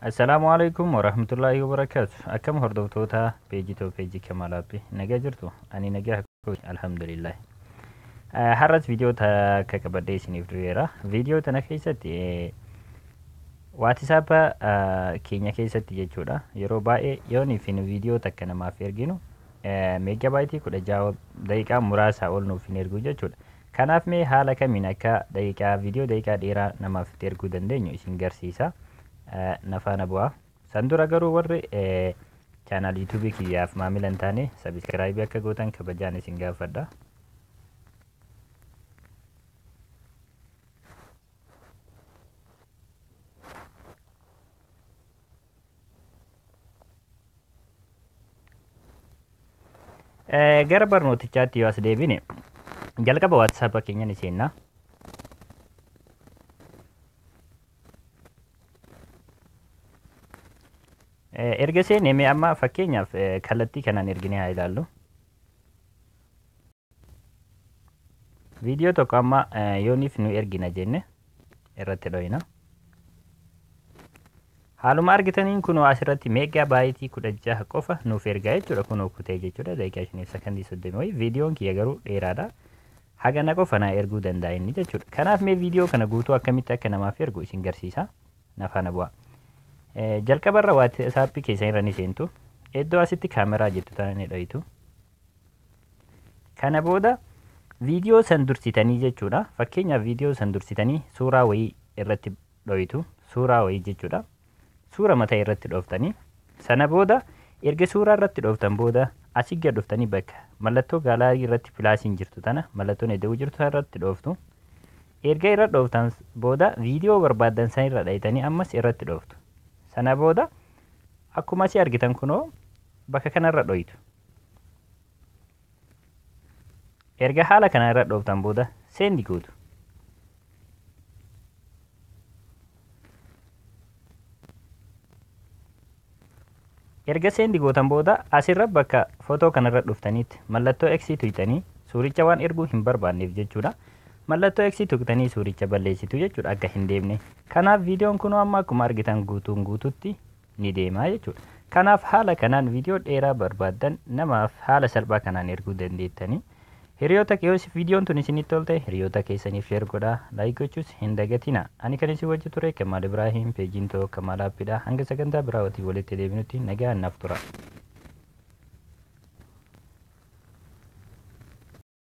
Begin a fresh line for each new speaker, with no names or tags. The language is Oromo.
Assalamu alaikum warahmatullahi wabarakatuh. Akkam hordoftoota peejii Kamaalaapi nagaa jirtu? Ani nagaa kooti alhamdulillah. Har'as viidiyoo takka qabadhee isiniif dhiyeera. Viidiyoo tana keessatti WhatsApp keenya keessatti jechuudha. Yeroo baay'ee yooniif viidiyoo takka namaaf erginu meegaabaayitii 16 daqiiqaa muraasa ol nuuf hin ergu jechuudha. Kanaaf mee haala kamiin akka viidiyoo daqiiqaa dheeraa namaaf itti erguu dandeenyu isin garsiisa. Nafaana bu'aa. San dura garuu warri chaanaal yuutuubii kiyyaaf maamila hin taane sabiskiraayibii akka gootan kabajaan isin gaafadha. Gara barnootichaatti yoo as deebine jalqaba WhatsApp keenyan iseenna. Erga seenee amma fakkeenyaaf kallattii kanaan erginee haa ilaallu. Viidiyoo tokko amma yooniif nu ergina jenne irratti dho'ina. Haaluma argitaniin kun asirratti meegaabaayitii 16 qofa nuuf ergaa jechuudha. Kun kutee jechuudha daqiiqaa 5 sekondii 30. Viidiyoon kiyya garuu dheeraadha. Hagana qofa na erguu danda'a inni jechuudha. Kanaaf mee viidiyoo kana guutuu akkamitti akka namaaf ergu isin garsiisa. Nafaana bu'aa. Jalqabarra WhatsApp keessa irra ni seentu. Iddoo asitti kaameraa jettu taanee dho'itu. Kana booda viidiyoo san dursitanii jechuudha. Fakkeenyaaf viidiyoo san dursitanii suuraa wayii irratti dho'itu. Suuraa wayii jechuudha. Suura mataa irratti dhooftanii. Sana booda erga suuraa irratti dhooftan booda asii gad dhuftanii bakka mallattoo gaalaarii irratti pilaasiin jirtu tana mallattoon iddoo jirtu irratti dhooftu. Erga irra dhooftan booda viidiyoo barbaadan san irra dha'itanii ammas irratti dhooftu. Sana booda akkuma asii argitan kunoo bakka kanarra dho'itu. Erga haala kana irra dhooftan booda seendi gootu. Erga seendi gootan booda asirra bakka footoo kanarra dhuftaniitti mallattoo X tuqxanii suuricha waan erguu hin barbaanneef jechuudha. Mallattoo X tuqxanii suuricha balleessitu jechuudha akka hin deemne. Kanaaf viidiyoon kun amma akkuma argitan guutuutti ni deema jechuudha. Kanaaf haala kanaan viidiyoo dheeraa barbaadan namaaf haala salphaa kanaan erguu dandeettanii. Hiriyoota keessaniif viidiyoon tun isinitti tolte hiriyoota keessaniif sheer godhaa, laayik gochuus hin dagatina. Ani kan isin wajji ture Kamaal Ibraahim peejiin Kamaalaapidha. Hanga sagantaa biraa walitti deebinutti nagaan naaf tura.